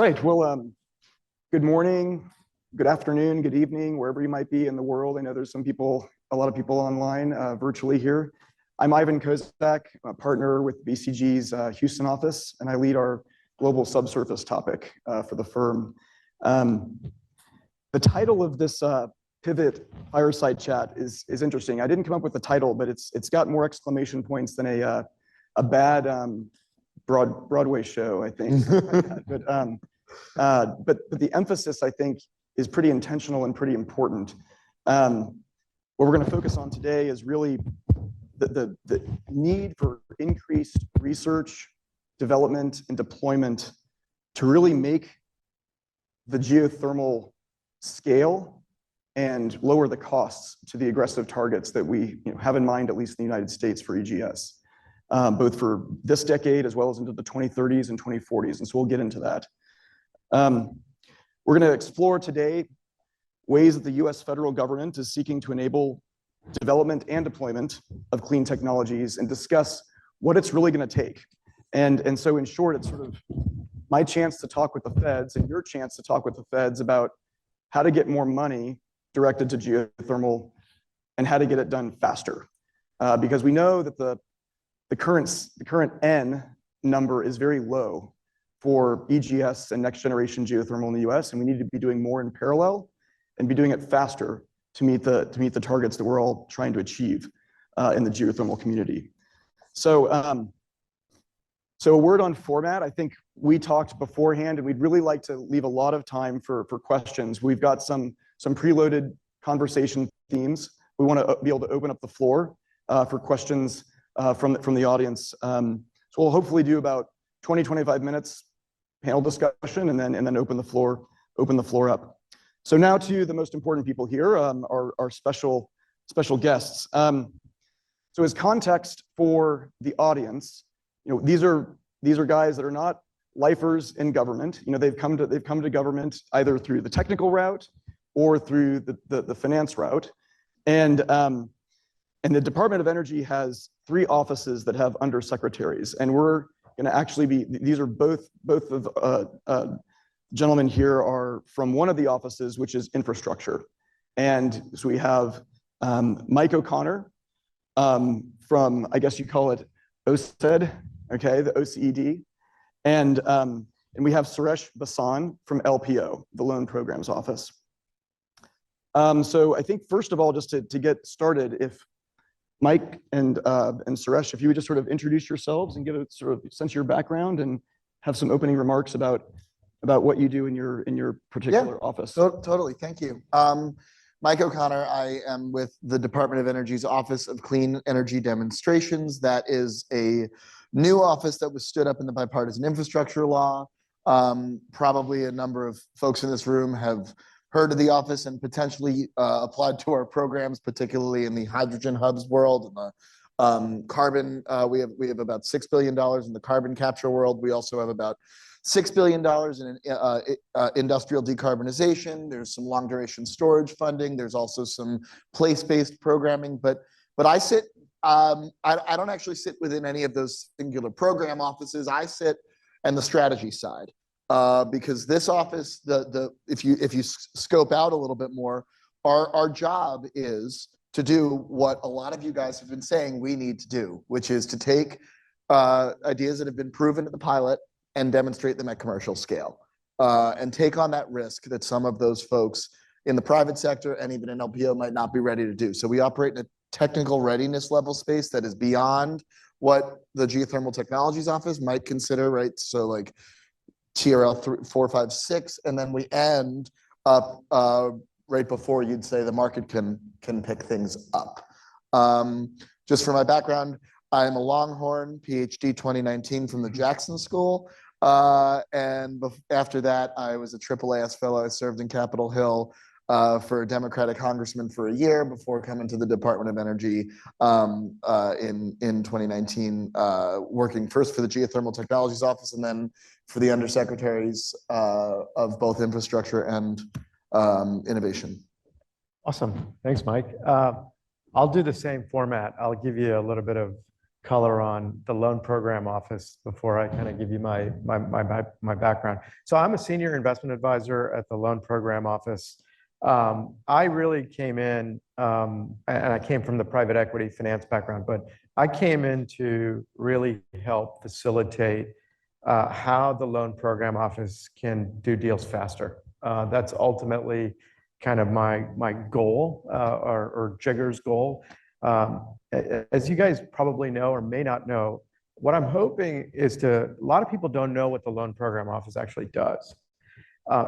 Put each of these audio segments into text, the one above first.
right. Well, good morning, good afternoon, good evening, wherever you might be in the world. I know there's a lot of people online virtually here. I'm Ivan Kozak, a partner with BCG's Houston office, and I lead our global subsurface topic for the firm. The title of this pivot fireside chat is interesting. I didn't come up with the title, but it's got more exclamation points than a bad Broadway show, I think. But the emphasis, I think, is pretty intentional and pretty important. What we're going to focus on today is really the need for increased research, development, and deployment to really make the geothermal scale and lower the costs to the aggressive targets that we have in mind, at least in the United States, for EGS, both for this decade as well as into the 2030s and 2040s. And so we'll get into that. We're going to explore today ways that the US federal government is seeking to enable development and deployment of clean technologies and discuss what it's really going to take. And so in short, it's sort of my chance to talk with the feds and your chance to talk with the feds about how to get more money directed to geothermal and how to get it done faster. Because we know that the current N number is very low for EGS and next generation geothermal in the US, and we need to be doing more in parallel and be doing it faster to meet the targets that we're all trying to achieve in the geothermal community. So a word on format. I think we talked beforehand, and we'd really like to leave a lot of time for questions. We've got some preloaded conversation themes. We want to be able to open up the floor for questions from the audience. So we'll hopefully do about 20-25 minutes panel discussion, and then open the floor up. So now to the most important people here, our special guests. So as context for the audience, these are guys that are not lifers in government. They've come to government either through the technical route or through the finance route, and the Department of Energy has 3 offices that have undersecretaries, and we're going to actually be. These are both of gentlemen here are from one of the offices, which is infrastructure, and so we have Mike O'Connor from, I guess you call it OCED, okay, the OCED, and we have Suresh Vasan from LPO, the Loan Programs Office. So I think first of all, just to get started, if Mike and Suresh, if you would just sort of introduce yourselves and give a sort of sense of your background and have some opening remarks about what you do in your particular office. Totally. Thank you. Mike O'Connor. I am with the Department of Energy's Office of Clean Energy Demonstrations. That is a new office that was stood up in the Bipartisan Infrastructure Law. Probably a number of folks in this room have heard of the office and potentially applied to our programs, particularly in the hydrogen hubs world and the carbon. We have about $6 billion in the carbon capture world. We also have about $6 billion in industrial decarbonization. There's some long duration storage funding. There's also some place-based programming. But I sit. I don't actually sit within any of those singular program offices. I sit on the strategy side. Because this office, if you scope out a little bit more, our job is to do what a lot of you guys have been saying we need to do, which is to take ideas that have been proven at the pilot and demonstrate them at commercial scale, and take on that risk that some of those folks in the private sector and even in LPO might not be ready to do. So we operate in a technical readiness level space that is beyond what the Geothermal Technologies Office might consider, right? So like TRL 4, 5, 6, and then we end up right before you'd say the market can pick things up. Just for my background, I'm a Longhorn, Ph.D. 2019 from the Jackson School, and after that I was a AAAS fellow. I served in Capitol Hill for a Democratic congressman for a year before coming to the Department of Energy in 2019, working first for the Geothermal Technologies Office and then for the undersecretaries of both infrastructure and innovation. Awesome. Thanks, Mike. I'll do the same format. I'll give you a little bit of color on the loan program office before I kind of give you my background. So I'm a senior investment advisor at the loan program office. I really came in, and I came from the private equity finance background, but I came in to really help facilitate how the loan program office can do deals faster. That's ultimately kind of my goal, or Jigger's goal. As you guys probably know or may not know, what I'm hoping is a lot of people don't know what the loan program office actually does.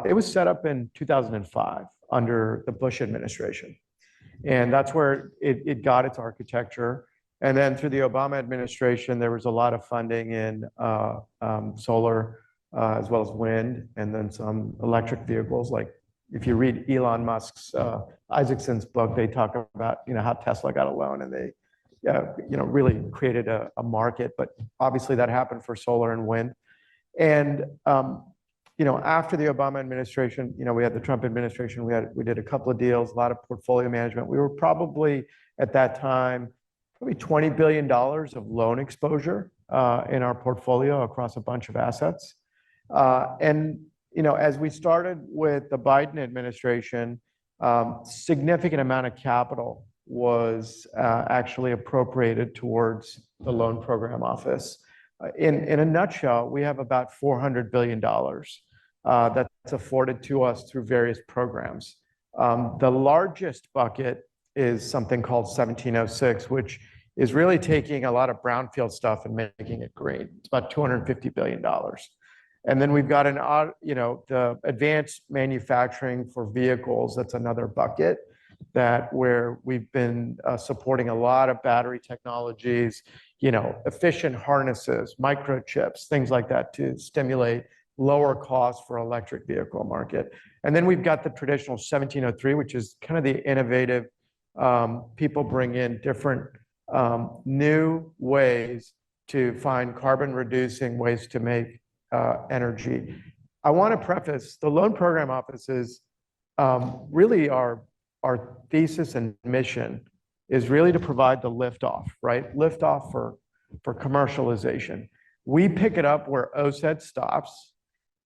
It was set up in 2005 under the Bush administration. And that's where it got its architecture. And then through the Obama administration, there was a lot of funding in solar as well as wind, and then some electric vehicles. Like if you read Elon Musk's Isaacson's book, they talk about how Tesla got a loan, and they really created a market. But obviously that happened for solar and wind. And after the Obama administration, we had the Trump administration. We did a couple of deals, a lot of portfolio management. We were probably at that time probably $20 billion of loan exposure in our portfolio across a bunch of assets. As we started with the Biden administration, significant amount of capital was actually appropriated towards the loan program office. In a nutshell, we have about $400 billion that's afforded to us through various programs. The largest bucket is something called 1706, which is really taking a lot of brownfield stuff and making it green. It's about $250 billion. And then we've got the advanced manufacturing for vehicles. That's another bucket where we've been supporting a lot of battery technologies, efficient harnesses, microchips, things like that to stimulate lower costs for electric vehicle market. And then we've got the traditional 1703, which is kind of the innovative, people bring in different new ways to find carbon reducing ways to make energy. I want to preface the loan program offices, really our thesis and mission is really to provide the liftoff, right? Liftoff for commercialization. We pick it up where OSED stops,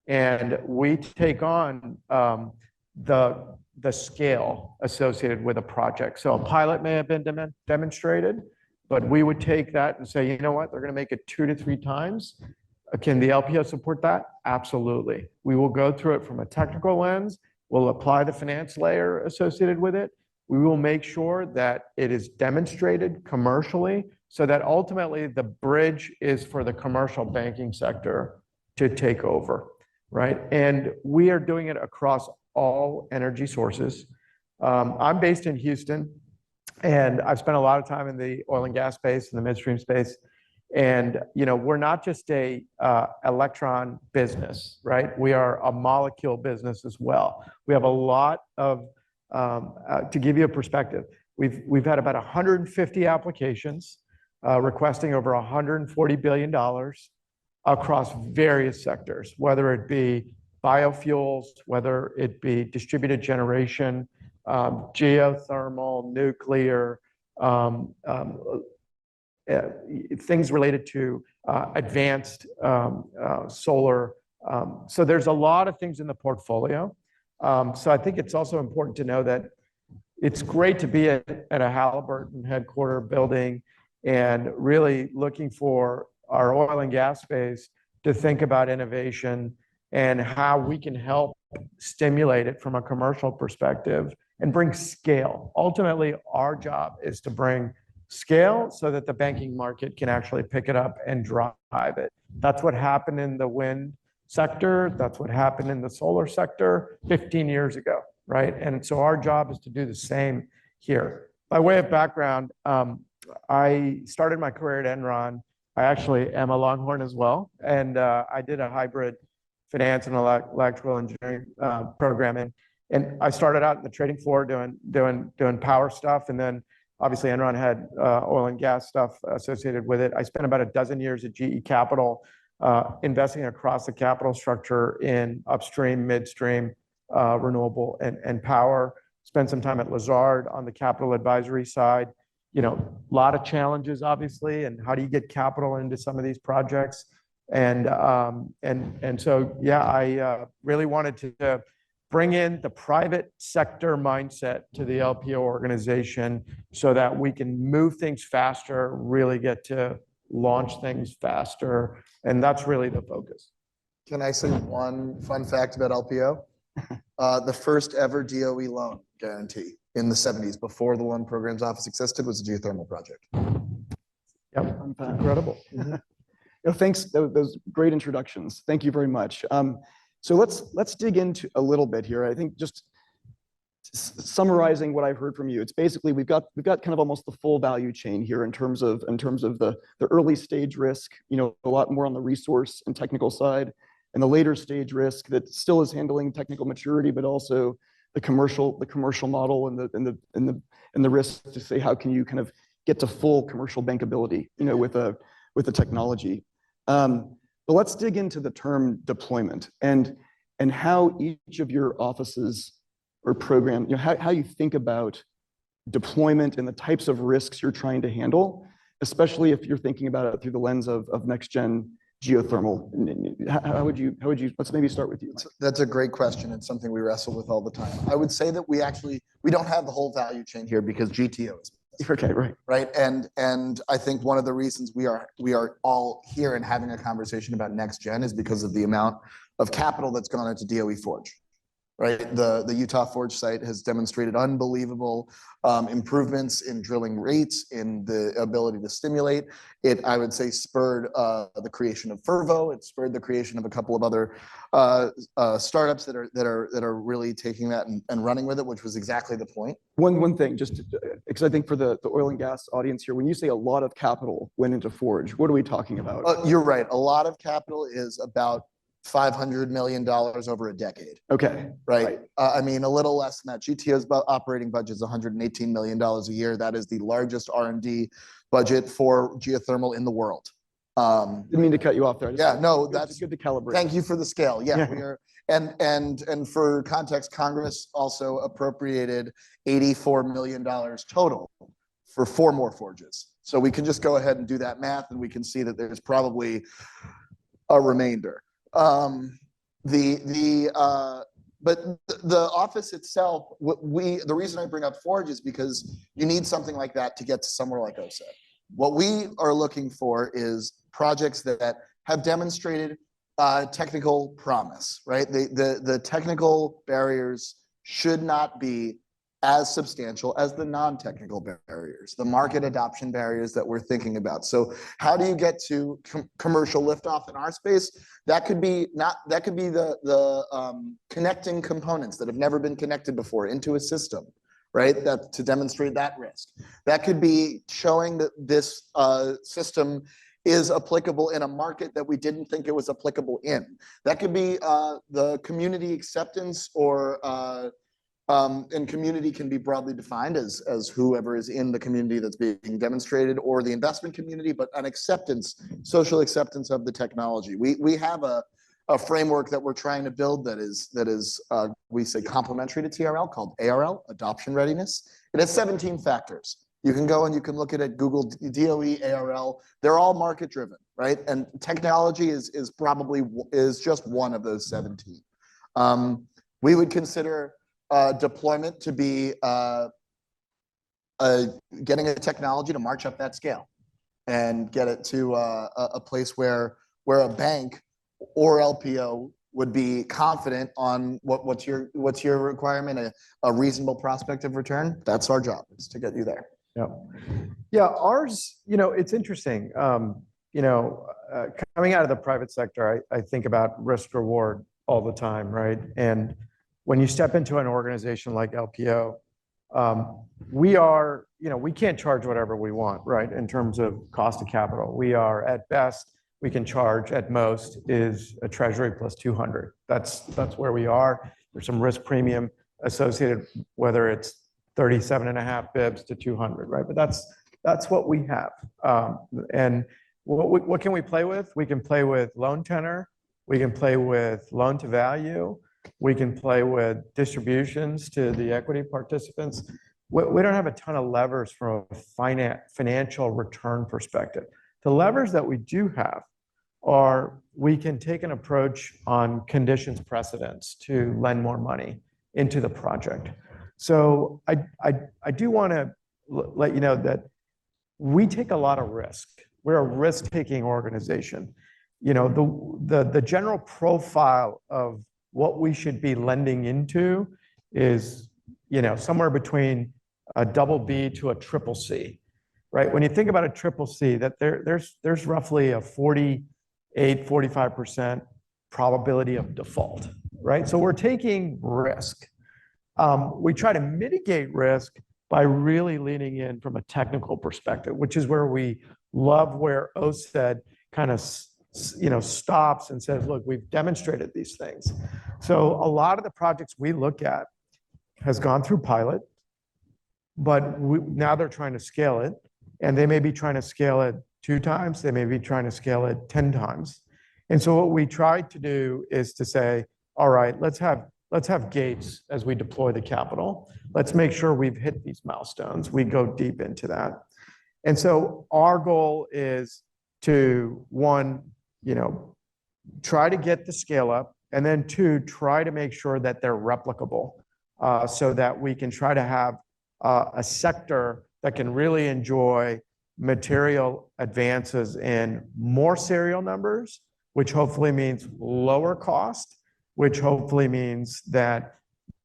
and we take on the scale associated with a project. So a pilot may have been demonstrated, but we would take that and say, you know what, they're going to make it 2 to 3 times. Can the LPO support that? Absolutely. We will go through it from a technical lens. We'll apply the finance layer associated with it. We will make sure that it is demonstrated commercially so that ultimately the bridge is for the commercial banking sector to take over, right? And we are doing it across all energy sources. I'm based in Houston, and I've spent a lot of time in the oil and gas space and the midstream space. And we're not just a electron business, right? We are a molecule business as well. We have a lot of, to give you a perspective, we've had about 150 applications requesting over $140 billion across various sectors, whether it be biofuels, whether it be distributed generation, geothermal, nuclear, things related to advanced solar. So there's a lot of things in the portfolio. So I think it's also important to know that it's great to be at a Halliburton headquarter building and really looking for our oil and gas space to think about innovation and how we can help stimulate it from a commercial perspective and bring scale. Ultimately, our job is to bring scale so that the banking market can actually pick it up and drive it. That's what happened in the wind sector. That's what happened in the solar sector 15 years ago, right? And so our job is to do the same here. By way of background, I started my career at Enron. I actually am a Longhorn as well. And I did a hybrid finance and electrical engineering programming. And I started out in the trading floor doing power stuff. And then obviously Enron had oil and gas stuff associated with it. I spent about a dozen years at GE Capital investing across the capital structure in upstream, midstream, renewable and power. Spent some time at Lazard on the capital advisory side. a lot of challenges, obviously, and how do you get capital into some of these projects? And so, yeah, I really wanted to bring in the private sector mindset to the LPO organization so that we can move things faster, really get to launch things faster. And that's really the focus. Can I say one fun fact about LPO? The first ever DOE loan guarantee in the 70s, before the Loan Programs Office existed, was a geothermal project. Yep, incredible. Thanks, those great introductions. Thank you very much. So let's dig into a little bit here. I think just summarizing what I've heard from you, it's basically we've got kind of almost the full value chain here in terms of the early stage risk, a lot more on the resource and technical side, and the later stage risk that still is handling technical maturity, but also the commercial model and the risk to say how can you kind of get to full commercial bankability, with the technology. But let's dig into the term deployment and how each of your offices or program, how you think about deployment and the types of risks you're trying to handle, especially if you're thinking about it through the lens of next gen geothermal. How would you, let's maybe start with you. That's a great question. It's something we wrestle with all the time. I would say that we don't have the whole value chain here because GTO is. Okay, right. Right. And I think one of the reasons we are all here and having a conversation about next gen is because of the amount of capital that's gone into DOE Forge. Right. The Utah Forge site has demonstrated unbelievable improvements in drilling rates, in the ability to stimulate. It, I would say, spurred the creation of Fervo. It spurred the creation of a couple of other startups that are really taking that and running with it, which was exactly the point. One thing, just because I think for the oil and gas audience here, when you say a lot of capital went into Forge, what are we talking about? You're right. A lot of capital is about $500 million over a decade. Okay. Right. I mean, a little less than that. GTO's operating budget is $118 million a year. That is the largest R&D budget for geothermal in the world. Didn't mean to cut you off there. Yeah, no, that's good to calibrate. Thank you for the scale. Yeah, we are. And for context, Congress also appropriated $84 million total for 4 more forges. So we can just go ahead and do that math, and we can see that there's probably a remainder. But the office itself, the reason I bring up Forge is because you need something like that to get to somewhere like OSA. What we are looking for is projects that have demonstrated technical promise, right? The technical barriers should not be as substantial as the non-technical barriers, the market adoption barriers that we're thinking about. So how do you get to commercial liftoff in our space? That could be the connecting components that have never been connected before into a system, right? That to demonstrate that risk. That could be showing that this system is applicable in a market that we didn't think it was applicable in. That could be the community acceptance or and community can be broadly defined as whoever is in the community that's being demonstrated, or the investment community, but an acceptance, social acceptance of the technology. We have a framework that we're trying to build that is we say complementary to TRL, called ARL, Adoption Readiness. It has 17 factors. You can go and you can look at it, Google DOE, ARL. They're all market driven, right? And technology is just one of those 17. We would consider deployment to be getting a technology to march up that scale and get it to a place where a bank or LPO would be confident on what's your requirement, a reasonable prospect of return. That's our job, is to get you there. Yeah, ours, it's interesting. Coming out of the private sector, I think about risk reward all the time, right? And when you step into an organization like LPO, we can't charge whatever we want, right? In terms of cost of capital, we are at best, we can charge at most is a treasury plus 200. That's where we are. There's some risk premium associated, whether it's 37.5 bps to 200, right? But that's what we have. And what can we play with? We can play with loan tenor. We can play with loan to value. We can play with distributions to the equity participants. we don't have a ton of levers from a financial return perspective. The levers that we do have are we can take an approach on conditions precedents to lend more money into the project. So I do want to let you know that we take a lot of risk. We're a risk-taking organization. You know, the general profile of what we should be lending into is, you know, somewhere between a BB to a CCC, right? When you think about a CCC, that there's roughly a 45% probability of default, right? So we're taking risk. We try to mitigate risk by really leaning in from a technical perspective, which is where we love where OSED kind of, you know, stops and says, look, we've demonstrated these things. So a lot of the projects we look at has gone through pilot, but now they're trying to scale it, and they may be trying to scale it 2 times, they may be trying to scale it 10 times. And so what we tried to do is to say, all right, let's have gates as we deploy the capital. Let's make sure we've hit these milestones. We go deep into that. And so our goal is to, 1, you know, try to get the scale up, and then 2, try to make sure that they're replicable, so that we can try to have a sector that can really enjoy material advances in more serial numbers, which hopefully means lower cost, which hopefully means that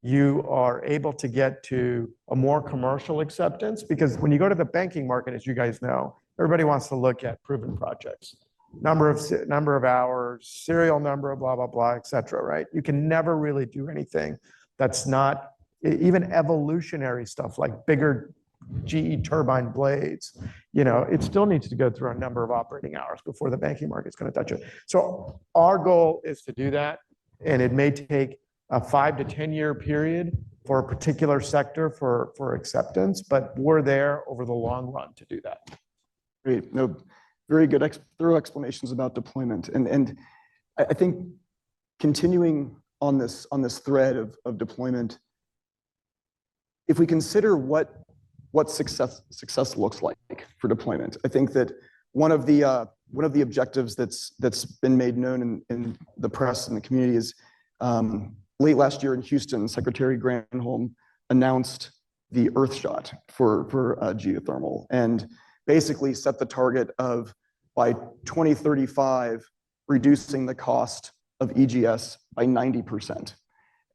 you are able to get to a more commercial acceptance. Because when you go to the banking market, as you guys know, everybody wants to look at proven projects, number of hours, serial number, blah, blah, blah, et cetera, right? You can never really do anything that's not even evolutionary stuff like bigger GE turbine blades. You know, it still needs to go through a number of operating hours before the banking market's going to touch it. So our goal is to do that, and it may take a 5 to 10 year period for a particular sector for acceptance, but we're there over the long run to do that. Great. No, very good, thorough explanations about deployment. And I think continuing on this thread of deployment, if we consider what success looks like for deployment, I think that one of the objectives that's been made known in the press and the community is late last year in Houston, Secretary Granholm announced the Earthshot for geothermal, and basically set the target of, by 2035, reducing the cost of EGS by 90%.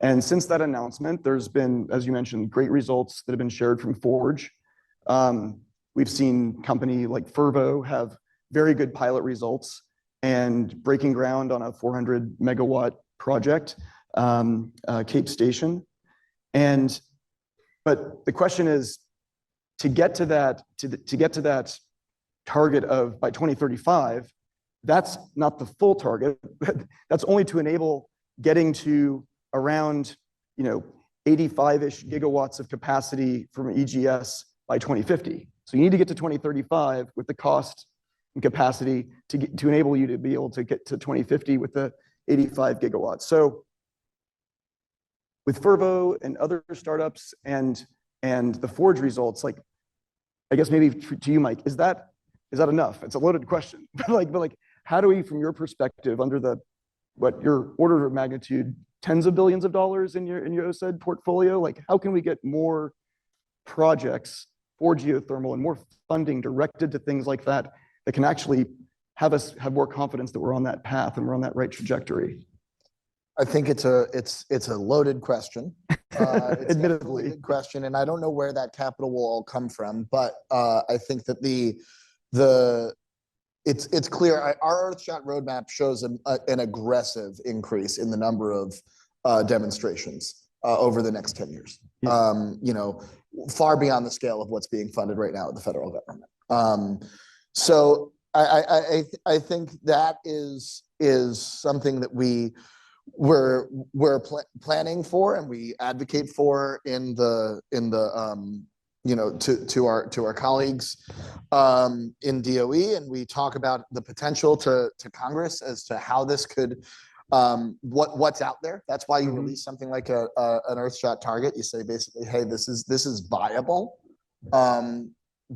And since that announcement, there's been, as you mentioned, great results that have been shared from Forge. We've seen company like Fervo have very good pilot results and breaking ground on a 400 megawatt project, Cape Station. But the question is, to get to that target of by 2035, that's not the full target. That's only to enable getting to around, 85-ish gigawatts of capacity from EGS by 2050. So you need to get to 2035 with the cost and capacity to enable you to be able to get to 2050 with the 85 gigawatts. So with Fervo and other startups and the Forge results, like, I guess maybe to you, Mike, is that enough? It's a loaded question, but how do we, from your perspective, under your order of magnitude, tens of billions of dollars in your OSED portfolio, how can we get more projects for geothermal and more funding directed to things like that can actually have us have more confidence that we're on that path and we're on that right trajectory? I think it's a loaded question. It's Admittedly, a loaded question, and I don't know where that capital will all come from. But I think that it's clear. Our Earthshot roadmap shows an aggressive increase in the number of demonstrations over the next 10 years. Yeah. Far beyond the scale of what's being funded right now at the federal government. So I think that is something that we're planning for and we advocate for to our colleagues in DOE, and we talk about the potential to Congress as to how this could what's out there. That's why you release something like an Earthshot target. You say basically, hey, this is viable.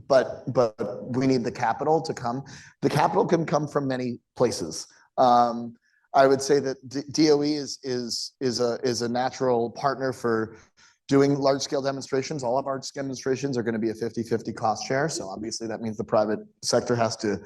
But we need the capital to come. The capital can come from many places. I would say that DOE is a natural partner for doing large scale demonstrations. All of our demonstrations are going to be a 50-50 cost share. So obviously that means the private sector has to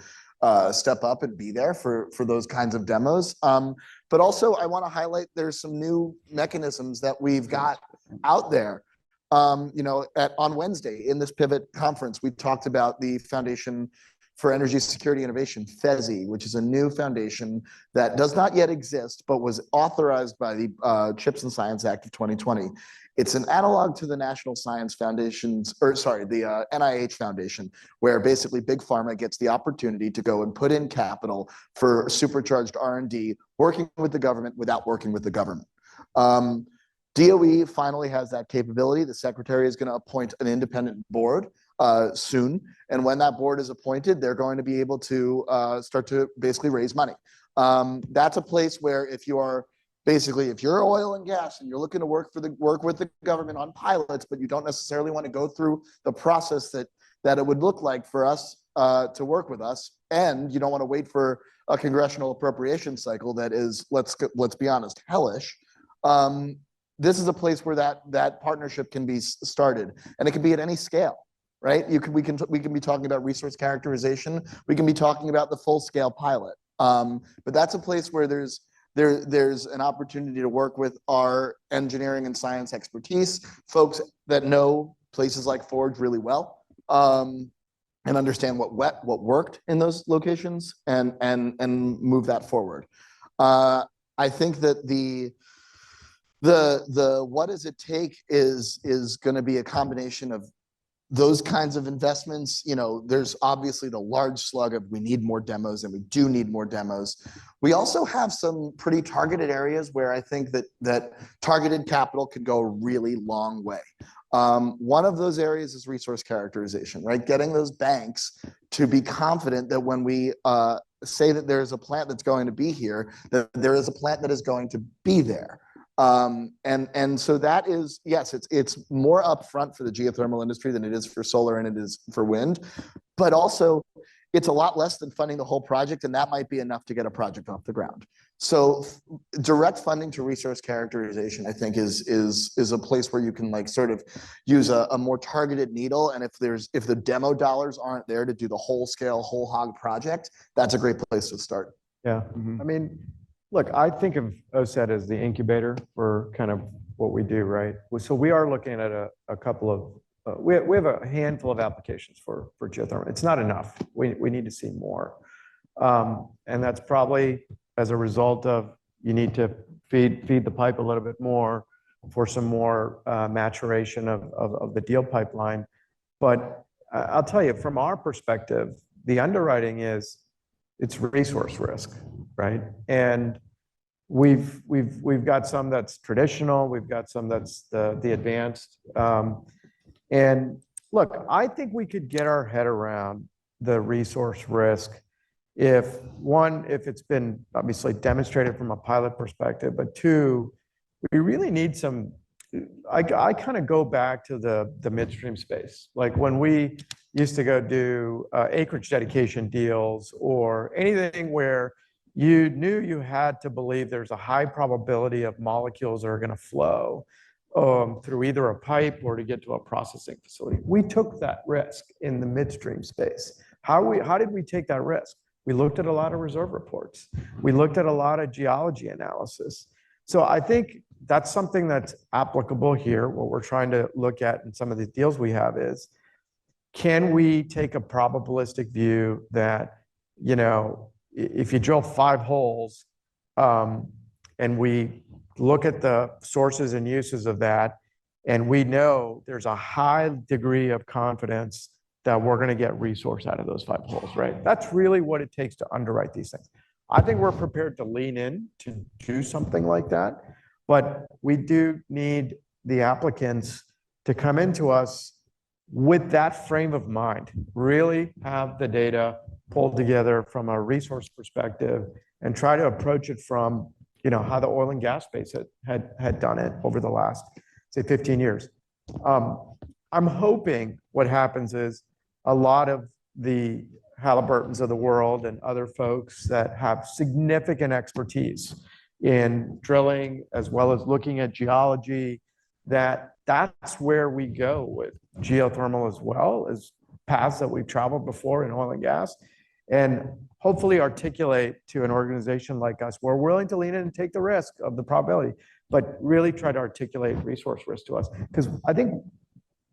step up and be there for those kinds of demos. But also I want to highlight there's some new mechanisms that we've got out there. On Wednesday in this Pivot conference, we talked about the Foundation for Energy Security Innovation, FESI, which is a new foundation that does not yet exist, but was authorized by the CHIPS and Science Act of 2020. It's an analog to the National Science Foundation's, the NIH Foundation, where basically Big Pharma gets the opportunity to go and put in capital for supercharged R&D, working with the government without working with the government. DOE finally has that capability. The secretary is going to appoint an independent board soon. And when that board is appointed, they're going to be able to start to basically raise money. That's a place where if you're oil and gas and you're looking to work with the government on pilots, but you don't necessarily want to go through the process that it would look like for us to work with us, and you don't want to wait for a congressional appropriation cycle that is, let's be honest, hellish. This is a place where that partnership can be started, and it can be at any scale, right? We can be talking about resource characterization. We can be talking about the full scale pilot. But that's a place where there's an opportunity to work with our engineering and science expertise, folks that know places like Forge really well, and understand what worked in those locations, and move that forward. I think that the what does it take is going to be a combination of those kinds of investments. There's obviously the large slug of we need more demos, and we do need more demos. We also have some pretty targeted areas where I think that targeted capital could go a really long way. One of those areas is resource characterization, right? Getting those banks to be confident that when we say that there's a plant that's going to be here, that there is a plant that is going to be there. And so that is, yes, it's more upfront for the geothermal industry than it is for solar and it is for wind, but also it's a lot less than funding the whole project, and that might be enough to get a project off the ground. So direct funding to resource characterization, I think, is a place where you can sort of use a more targeted needle. And if the demo dollars aren't there to do the whole scale, whole hog project, that's a great place to start. Yeah, I mean, look, I think of OSET as the incubator for kind of what we do, right? So we are looking at a couple of, we have a handful of applications for geothermal. It's not enough. We need to see more. And that's probably as a result of you need to feed the pipe a little bit more for some more maturation of the deal pipeline. But I'll tell you, from our perspective, the underwriting it's resource risk, right? And we've got some that's traditional, we've got some that's the advanced. And look, I think we could get our head around the resource risk if it's been obviously demonstrated from a pilot perspective, but two, we really need some. I kind of go back to the midstream space, like when we used to go do acreage dedication deals or anything where you knew you had to believe there's a high probability of molecules that are going to flow through either a pipe or to get to a processing facility. We took that risk in the midstream space. How did we take that risk? We looked at a lot of reserve reports. We looked at a lot of geology analysis. So I think that's something that's applicable here. What we're trying to look at in some of the deals we have is, can we take a probabilistic view that, if you drill 5 holes and we look at the sources and uses of that, and we know there's a high degree of confidence that we're going to get resource out of those 5 holes, right? That's really what it takes to underwrite these things. I think we're prepared to lean in to do something like that, but we do need the applicants to come into us with that frame of mind, really have the data pulled together from a resource perspective and try to approach it from how the oil and gas space had done it over the last, say, 15 years. I'm hoping what happens is a lot of the Halliburtons of the world and other folks that have significant expertise in drilling as well as looking at geology, that's where we go with geothermal as well as paths that we've traveled before in oil and gas, and hopefully articulate to an organization like us, we're willing to lean in and take the risk of the probability, but really try to articulate resource risk to us. Because I think,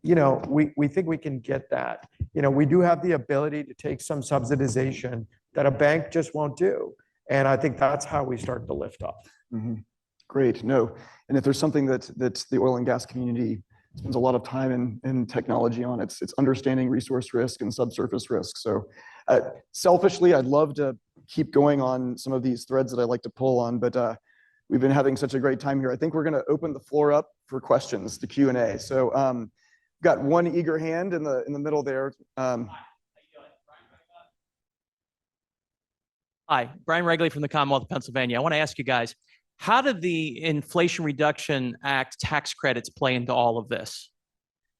we think we can get that. We do have the ability to take some subsidization that a bank just won't do. And I think that's how we start to lift off. Mm-hmm. Great. No. And if there's something that the oil and gas community spends a lot of time and technology on, it's understanding resource risk and subsurface risk. So selfishly, I'd love to keep going on some of these threads that I like to pull on, but we've been having such a great time here. I think we're going to open the floor up for questions, the Q&A. So got one eager hand in the middle there. Hi, Brian Regley from the Commonwealth of Pennsylvania. I want to ask you guys, how did the Inflation Reduction Act tax credits play into all of this?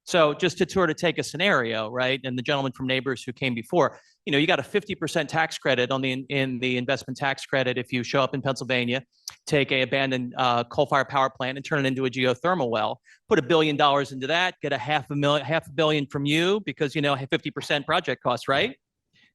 So just to sort of take a scenario, right? And the gentleman from Neighbors who came before, you got a 50% tax credit in the investment tax credit if you show up in Pennsylvania, take a abandoned coal-fired power plant and turn it into a geothermal well, put $1 billion into that, get half a billion from you because 50% project costs, right?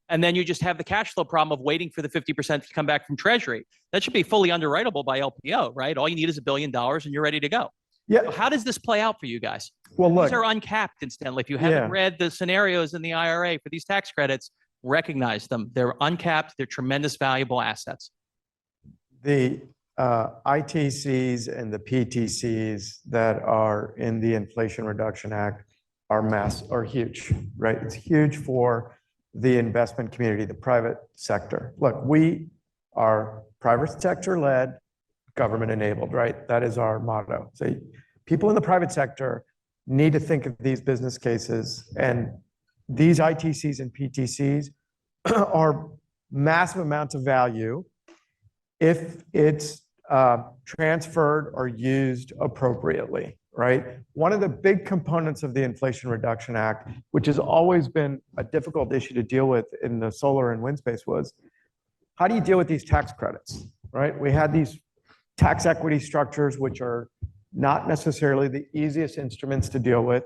And then you just have the cash flow problem of waiting for the 50% to come back from Treasury. That should be fully underwritable by LPO, right? All you need is $1 billion and you're ready to go. Yeah. So how does this play out for you guys? Well, look, these are uncapped, incidentally. If you haven't read the scenarios in the IRA for these tax credits, recognize them. They're uncapped. They're tremendous, valuable assets. The ITCs and the PTCs that are in the Inflation Reduction Act are huge, right? It's huge for the investment community, the private sector. Look, we are private sector-led, government-enabled, right? That is our motto. So people in the private sector need to think of these business cases, and these ITCs and PTCs are massive amounts of value if it's transferred or used appropriately, right? One of the big components of the Inflation Reduction Act, which has always been a difficult issue to deal with in the solar and wind space, was how do you deal with these tax credits, right? We had these tax equity structures, which are not necessarily the easiest instruments to deal with,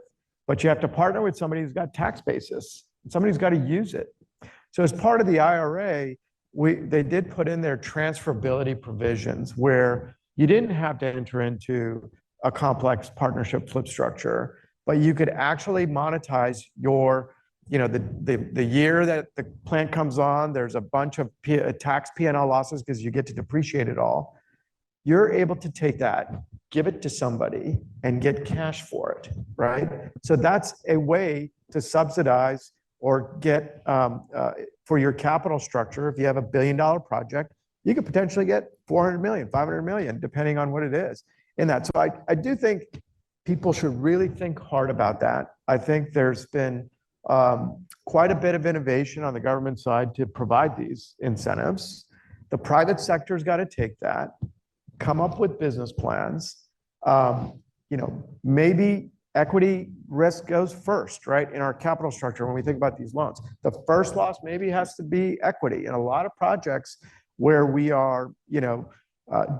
but you have to partner with somebody who's got tax basis. Somebody's got to use it. So as part of the IRA, they did put in their transferability provisions where you didn't have to enter into a complex partnership flip structure, but you could actually monetize your, the year that the plant comes on, there's a bunch of tax P&L losses because you get to depreciate it all. You're able to take that, give it to somebody, and get cash for it, right? So that's a way to subsidize or get for your capital structure. If you have $1 billion project, you could potentially get 400 million, 500 million, depending on what it is in that. So I do think people should really think hard about that. I think there's been quite a bit of innovation on the government side to provide these incentives. The private sector's got to take that, come up with business plans. Maybe equity risk goes first, right? In our capital structure, when we think about these loans, the first loss maybe has to be equity. In a lot of projects where we are,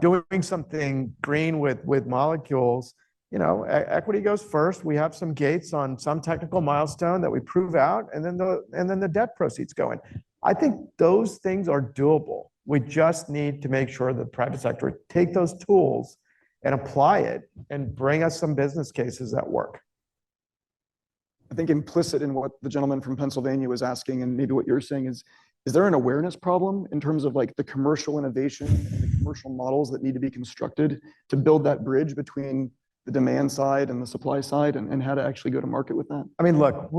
doing something green with molecules, equity goes first. We have some gates on some technical milestone that we prove out, and then the debt proceeds go in. I think those things are doable. We just need to make sure the private sector take those tools and apply it and bring us some business cases that work. I think implicit in what the gentleman from Pennsylvania was asking, and maybe what you're saying is there an awareness problem in terms of like the commercial innovation and the commercial models that need to be constructed to build that bridge between the demand side and the supply side and how to actually go to market with that? I mean, look,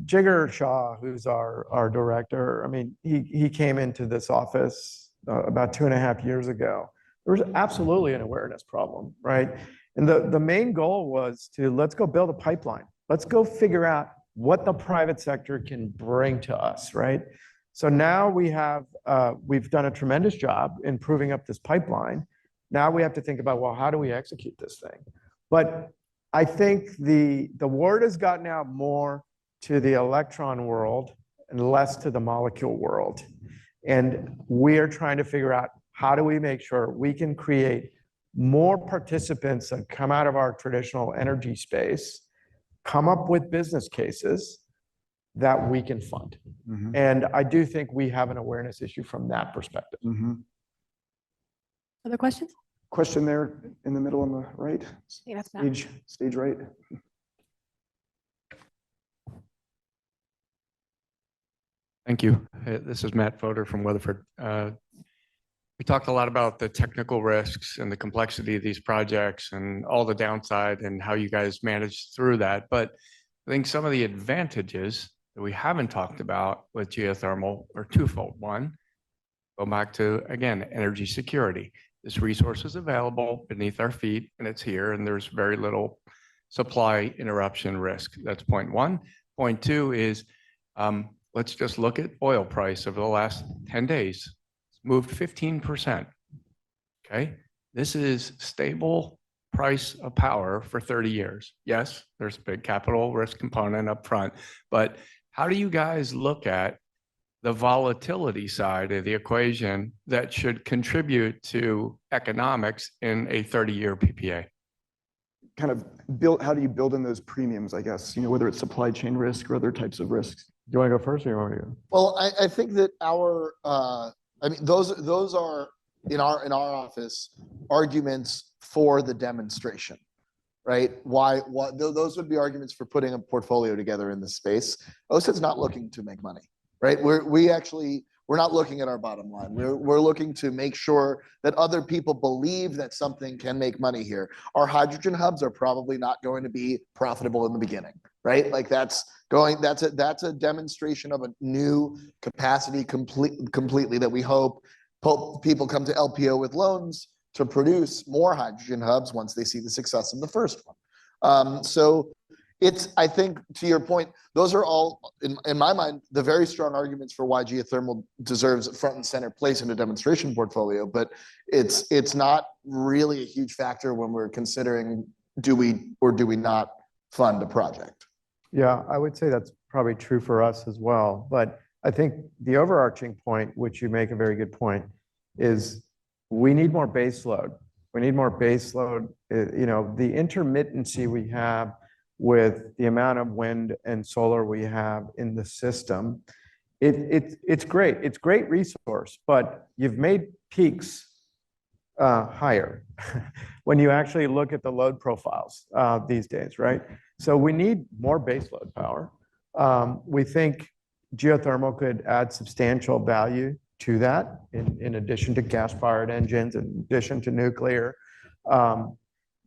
Jigar Shah, who's our director, he came into this office about 2.5 years ago. There was absolutely an awareness problem, right? And the main goal was let's go build a pipeline. Let's go figure out what the private sector can bring to us, right? So now we've done a tremendous job in proving up this pipeline. Now we have to think about, well, how do we execute this thing? But I think the word has gotten out more to the electron world and less to the molecule world. And we are trying to figure out, how do we make sure we can create more participants that come out of our traditional energy space, come up with business cases that we can fund. And I do think we have an awareness issue from that perspective. Other questions? Question there in the middle on the right, Yeah, that's Matt. stage right. Thank you. This is Matt Fodor from Weatherford. We talked a lot about the technical risks and the complexity of these projects and all the downside and how you guys managed through that. But I think some of the advantages that we haven't talked about with geothermal are twofold. One, go back to, again, energy security. This resource is available beneath our feet and it's here, and there's very little supply interruption risk. That's point one. Point two is, let's just look at oil price over the last 10 days. It's moved 15%. Okay. This is stable price of power for 30 years. Yes, there's a big capital risk component up front, but how do you guys look at the volatility side of the equation that should contribute to economics in a 30-year PPA? Kind of how do you build in those premiums, I guess, whether it's supply chain risk or other types of risks? Do you want to go first or you want me to go? Well, I think that those are in our office arguments for the demonstration, right? Those would be arguments for putting a portfolio together in this space. OSID's not looking to make money, right? We're not looking at our bottom line. We're looking to make sure that other people believe that something can make money here. Our hydrogen hubs are probably not going to be profitable in the beginning, right? Like that's a demonstration of a new capacity completely that we hope people come to LPO with loans to produce more hydrogen hubs once they see the success of the first one. So I think to your point, those are all, in my mind, the very strong arguments for why geothermal deserves a front and center place in a demonstration portfolio, but it's not really a huge factor when we're considering do we or do we not fund a project. Yeah, I would say that's probably true for us as well. But I think the overarching point, which you make a very good point, is we need more base load. We need more base load. The intermittency we have with the amount of wind and solar we have in the system, it's great. It's great resource, but you've made peaks higher when you actually look at the load profiles these days, right? So we need more baseload power. We think geothermal could add substantial value to that in addition to gas-fired engines, in addition to nuclear.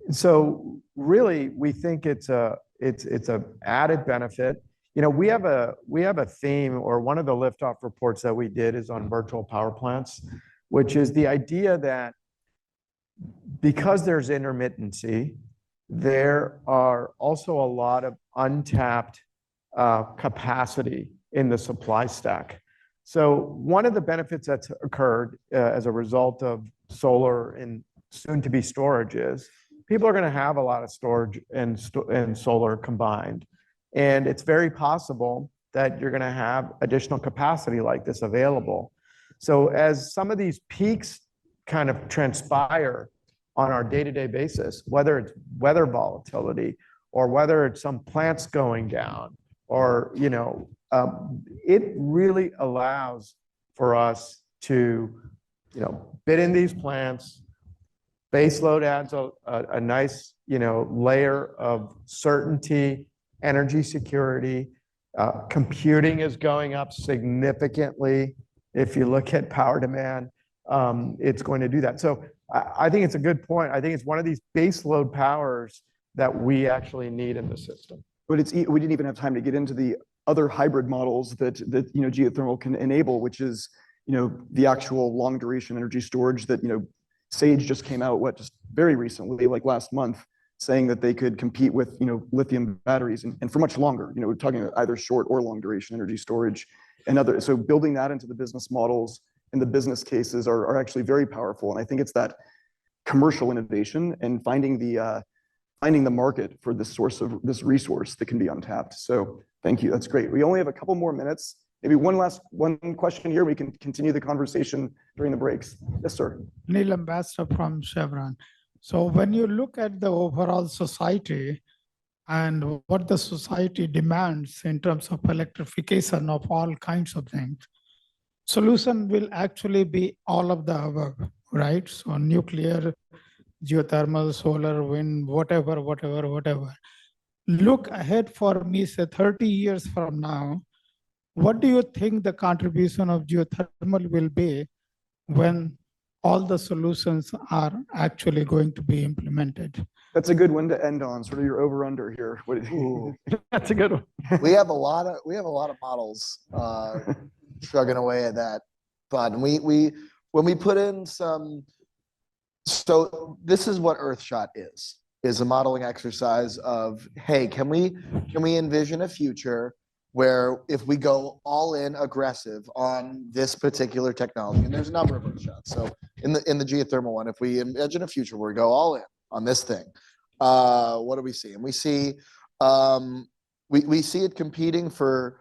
So really, we think it's a added benefit. We have a theme, or one of the liftoff reports that we did is on virtual power plants, which is the idea that because there's intermittency, there are also a lot of untapped capacity in the supply stack. So one of the benefits that's occurred as a result of solar and soon-to-be storage is people are going to have a lot of storage and solar combined. And it's very possible that you're going to have additional capacity like this available. So as some of these peaks kind of transpire on our day-to-day basis, whether it's weather volatility or whether it's some plants going down, or it really allows for us to bid in these plants. Base load adds a nice layer of certainty, energy security. Computing is going up significantly. If you look at power demand, it's going to do that. So I think it's a good point. I think it's one of these base load powers that we actually need in the system. But we didn't even have time to get into the other hybrid models that geothermal can enable, which is the actual long duration energy storage that Sage just came out just very recently, like last month, saying that they could compete with lithium batteries and for much longer. We're talking about either short or long duration energy storage. and other. So building that into the business models and the business cases are actually very powerful. And I think it's that commercial innovation and finding the market for this source of this resource that can be untapped. So thank you. That's great. We only have a couple more minutes. Maybe one question here. We can continue the conversation during the breaks. Yes, sir. Neil Ambassador from Chevron. So when you look at the overall society and what the society demands in terms of electrification of all kinds of things, solution will actually be all of the above, right? So nuclear, geothermal, solar, wind, whatever. Look ahead for me, say 30 years from now, what do you think the contribution of geothermal will be when all the solutions are actually going to be implemented? That's a good one to end on. Sort of your over under here. That's a good one. We have a lot of models chugging away at that. But when we put in some, so this is what Earthshot is a modeling exercise of, hey, can we envision a future where if we go all in aggressive on this particular technology, and there's a number of Earthshots. So in the geothermal one, if we imagine a future where we go all in on this thing, what do we see? And we see it competing for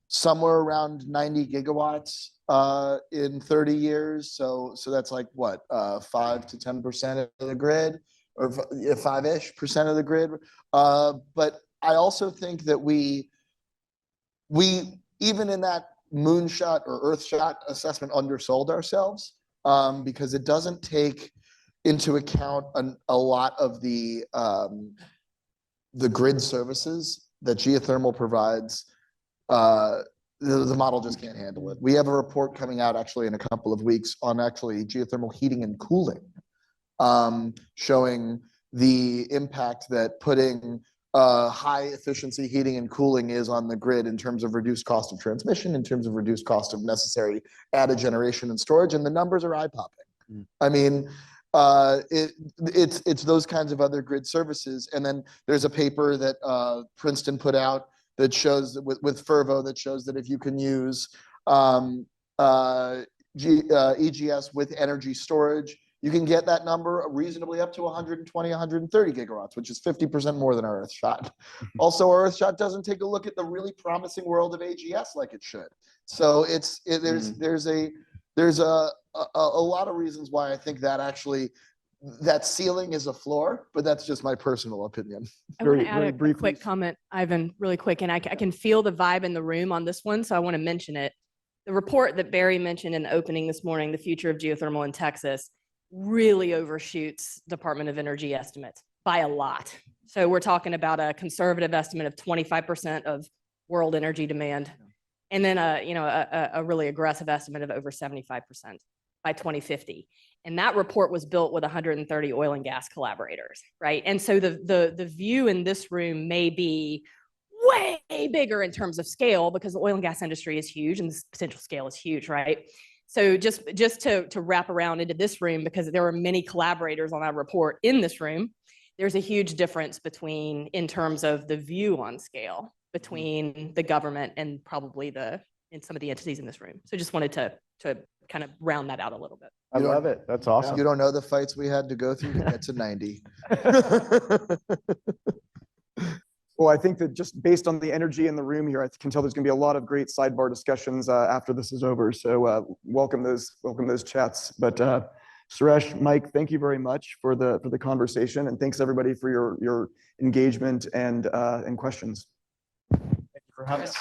somewhere around 90 gigawatts in 30 years. So that's like what, 5 to 10% of the grid, or 5-ish% of the grid. But I also think that we even in that moonshot or earthshot assessment undersold ourselves, because it doesn't take into account a lot of the grid services that geothermal provides. The model just can't handle it. We have a report coming out actually in a couple of weeks on actually geothermal heating and cooling, showing the impact that putting high efficiency heating and cooling is on the grid in terms of reduced cost of transmission, in terms of reduced cost of necessary added generation and storage, and the numbers are eye-popping. I mean, it's those kinds of other grid services. And then there's a paper that Princeton put out that shows with Fervo that shows that if you can use EGS with energy storage, you can get that number reasonably up to 120, 130 gigawatts, which is 50% more than our Earthshot. Also, our Earthshot doesn't take a look at the really promising world of AGS like it should. So there's a lot of reasons why I think that actually that ceiling is a floor, but that's just my personal opinion. I want to add a quick comment, Ivan, really quick, and I can feel the vibe in the room on this one, so I want to mention it. The report that Barry mentioned in the opening this morning, The Future of Geothermal in Texas, really overshoots Department of Energy estimates by a lot. So we're talking about a conservative estimate of 25% of world energy demand, and then a really aggressive estimate of over 75% by 2050. And that report was built with 130 oil and gas collaborators, right? And so the view in this room may be way bigger in terms of scale because the oil and gas industry is huge and the potential scale is huge, right? So just to wrap around into this room, because there are many collaborators on that report in this room, there's a huge difference in terms of the view on scale between the government and probably some of the entities in this room. So just wanted to kind of round that out a little bit. I love it. That's awesome. You don't know the fights we had to go through to get to 90. Well, I think that just based on the energy in the room here, I can tell there's going to be a lot of great sidebar discussions after this is over. So welcome those chats. But Suresh, Mike, thank you very much for the conversation, and thanks everybody for your engagement and questions. Thank you for having us.